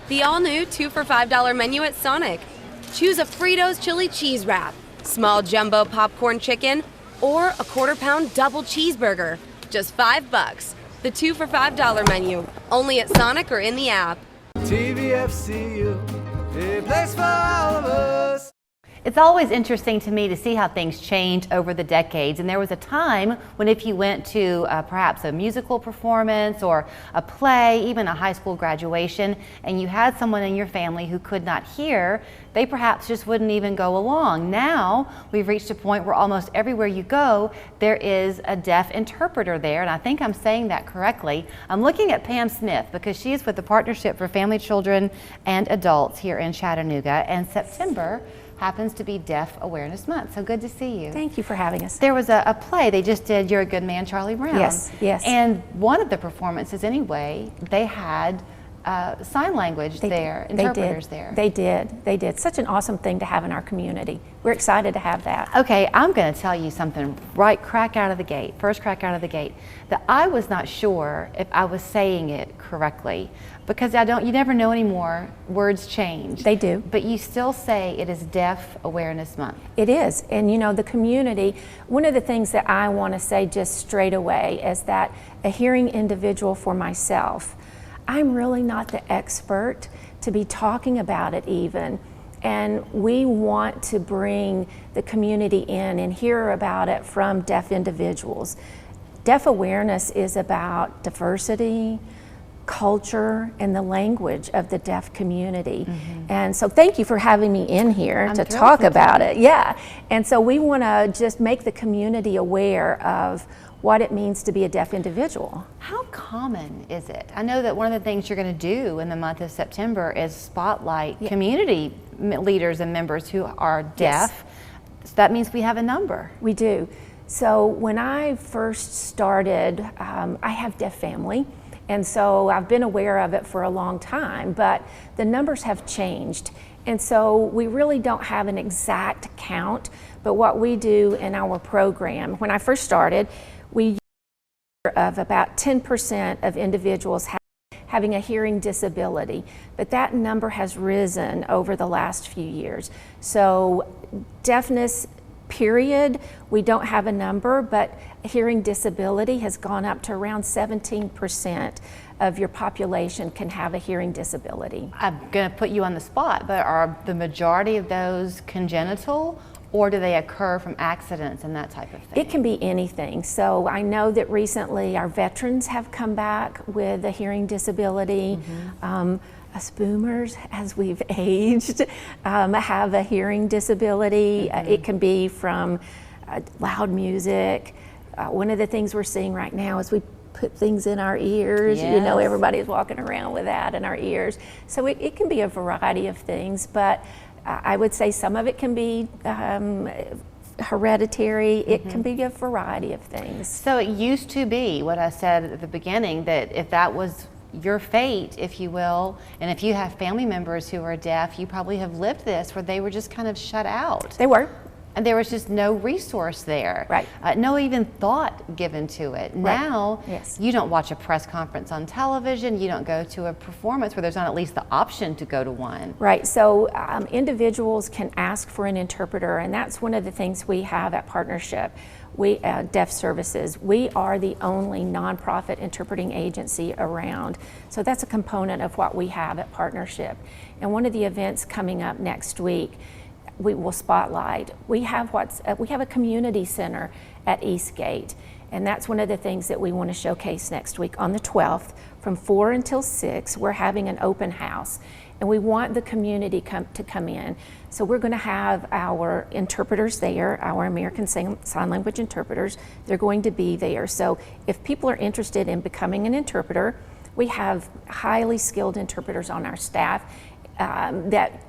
The all-new 2 for $5 menu at Sonic. Choose a Fritos chili cheese wrap, small jumbo popcorn chicken, or a quarter-pound double cheeseburger. Just $5. The 2 for $5 menu, only at Sonic or in the app. TVFCU, a place for all of us. It's always interesting to me to see how things change over the decades, and there was a time when if you went to perhaps a musical performance or a play, even a high school graduation, and you had someone in your family who could not hear, they perhaps just wouldn't even go along. Now we've reached a point where almost everywhere you go there is a deaf interpreter there, and I think I'm saying that correctly. I'm looking at Pam Smith because she is with the Partnership for Family, Children, and Adults here in Chattanooga, and September happens to be Deaf Awareness Month. So good to see you. Thank you for having us. There was a play they just did, You're a Good Man, Charlie Brown. Yes, yes. And one of the performances anyway, they had sign language interpreters there. They did. Such an awesome thing to have in our community. We're excited to have that. Okay, I'm going to tell you something right crack out of the gate, first crack out of the gate, that I was not sure if I was saying it correctly, because you never know anymore, words change. They do. But you still say it is Deaf Awareness Month. It is, and you know, the community, one of the things that I want to say just straight away is that a hearing individual for myself, I'm really not the expert to be talking about it even, and we want to bring the community in and hear about it from deaf individuals. Deaf awareness is about diversity, culture, and the language of the deaf community. And so thank you for having me in here to talk about it. Yeah, and so we want to just make the community aware of what it means to be a deaf individual. How common is it? I know that one of the things you're going to do in the month of September is spotlight community leaders and members who are deaf. Yes. So that means we have a number. We do. So when I first started, I have deaf family, and so I've been aware of it for a long time, but the numbers have changed. And so we really don't have an exact count, but what we do in our program, when I first started, we of about 10% of individuals having a hearing disability, but that number has risen over the last few years. So deafness, period, we don't have a number, but hearing disability has gone up to around 17% of your population can have a hearing disability. I'm going to put you on the spot, but are the majority of those congenital, or do they occur from accidents and that type of thing? It can be anything. So I know that recently our veterans have come back with a hearing disability. Us boomers, as we've aged, have a hearing disability. It can be from loud music. One of the things we're seeing right now is we put things in our ears. Yes. You know, everybody's walking around with that in our ears. So it can be a variety of things, but I would say some of it can be hereditary. It can be a variety of things. So it used to be what I said at the beginning, that if that was your fate, if you will, and if you have family members who are deaf, you probably have lived this where they were just kind of shut out. They were. And there was just no resource there. Right. No even thought given to it. Right. Now, yes. You don't watch a press conference on television, you don't go to a performance where there's not at least the option to go to one. Right, so individuals can ask for an interpreter, and that's one of the things we have at Partnership. We, Deaf Services, we are the only nonprofit interpreting agency around. So that's a component of what we have at Partnership. And one of the events coming up next week, we will spotlight. We have a community center at Eastgate, and that's one of the things that we want to showcase next week on the 12th from 4 until 6. We're having an open house, and we want the community to come in. So we're going to have our interpreters there, our American Sign Language interpreters. They're going to be there. So if people are interested in becoming an interpreter, we have highly skilled interpreters on our staff that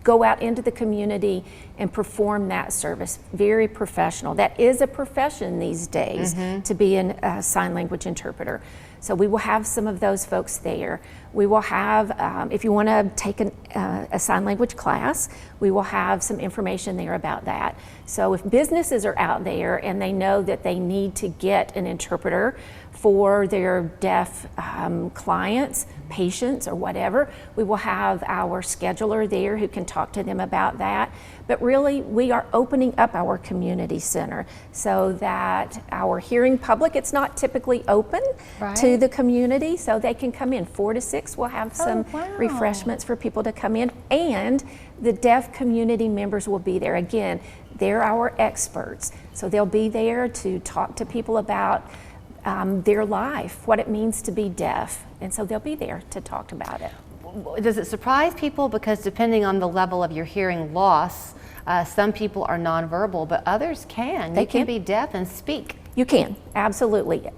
go out into the community and perform that service. Very professional. That is a profession these days, to be a sign language interpreter. So we will have some of those folks there. We will have, if you want to take a sign language class, we will have some information there about that. So if businesses are out there and they know that they need to get an interpreter for their deaf clients, patients, or whatever, we will have our scheduler there who can talk to them about that. But really, we are opening up our community center so that our hearing public, it's not typically open to the community, so they can come in 4 to 6. We'll have some refreshments for people to come in, and the deaf community members will be there. Again, they're our experts, so they'll be there to talk to people about their life, what it means to be deaf, and so they'll be there to talk about it. Does it surprise people? Because depending on the level of your hearing loss, some people are nonverbal, but others can. They can be deaf and speak. You can, absolutely.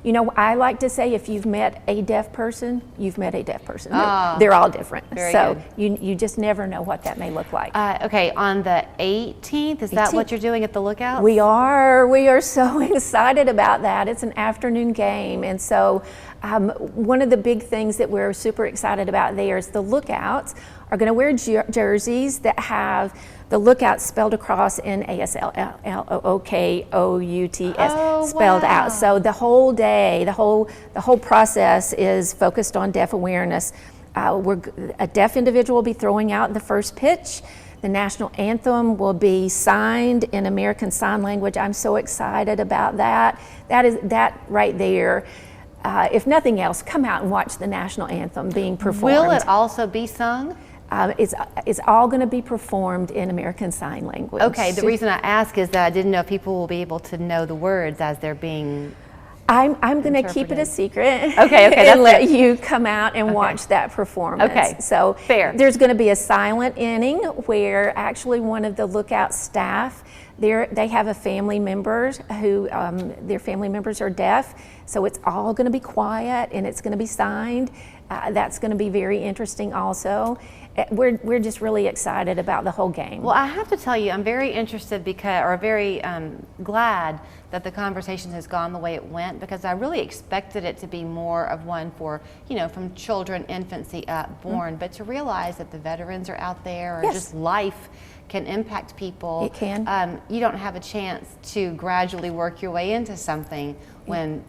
You know, I like to say if you've met a deaf person, you've met a deaf person. They're all different. So you just never know what that may look like. Okay, on the 18th, is that what you're doing at the Lookout? We are so excited about that. It's an afternoon game, and so one of the big things that we're super excited about there is the Lookouts are going to wear jerseys that have the Lookout spelled across NASLOOKOUTS spelled out. So the whole day, the whole process is focused on deaf awareness. A deaf individual will be throwing out the first pitch. The national anthem will be signed in American Sign Language. I'm so excited about that. That right there. If nothing else, come out and watch the national anthem being performed. Will it also be sung? It's all going to be performed in American Sign Language. Okay, the reason I ask is that I didn't know if people will be able to know the words as they're being I'm going to keep it a secret. Okay, and let you come out and watch that performance. Okay, so fair. There's going to be a silent inning where actually one of the Lookout staff, they have a family member who their family members are deaf, so it's all going to be quiet and it's going to be signed. That's going to be very interesting also. We're just really excited about the whole game. Well, I have to tell you, I'm very interested very glad that the conversation has gone the way it went, because I really expected it to be more of one for, from children, infancy up, born, but to realize that the veterans are out there, or just life can impact people. It can. You don't have a chance to gradually work your way into something when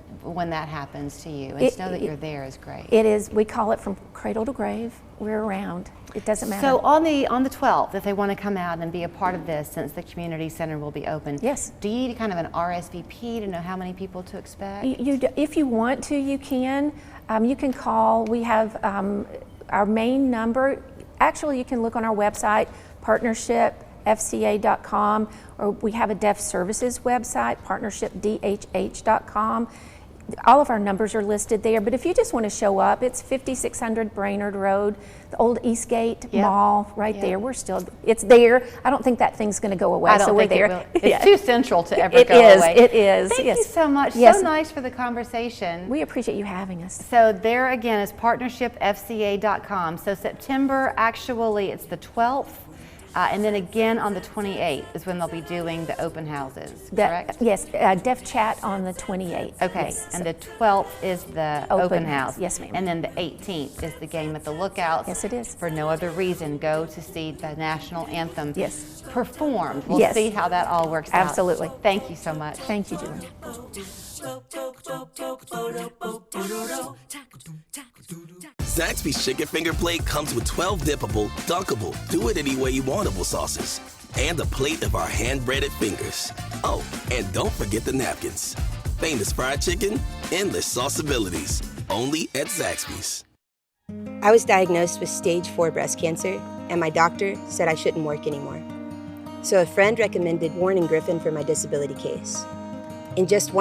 that happens to you. And to know that you're there is great. It is. We call it from cradle to grave. We're around. It doesn't matter. So on the 12th, if they want to come out and be a part of this, since the community center will be open, yes. Do you need kind of an RSVP to know how many people to expect? If you want to, you can. You can call. We have our main number. Actually, you can look on our website, partnershipfca.com, or we have a deaf services website, partnershipdhh.com. All of our numbers are listed there, but if you just want to show up, it's 5600 Brainerd Road, the old Eastgate Mall right there. It's there. I don't think that thing's going to go away, so we're there. It's too central to ever go away. It is. Thank you so much. Yes. So nice for the conversation. We appreciate you having us. So there again is partnershipfca.com. So September, actually, it's the 12th. And then again on the 28th is when they'll be doing the open houses, correct? Yes, Deaf Chat on the 28th. Okay, yes. And the 12th is the open house. Yes, ma'am. And then the 18th is the game at the Lookouts. Yes, it is. For no other reason, go to see the national anthem performed. We'll Yes. see how that all works out. Absolutely. Thank you so much. Thank you, Julie. Zaxby's Chicken Finger Plate comes with 12 dippable, dunkable, do-it-any-way-you-wantable sauces, and a plate of our hand-breaded fingers. Oh, and don't forget the napkins. Famous fried chicken, endless sauceabilities, only at Zaxby's. I was diagnosed with stage 4 breast cancer, and my doctor said I shouldn't work anymore. So a friend recommended Warren & Griffin for my disability case. In just one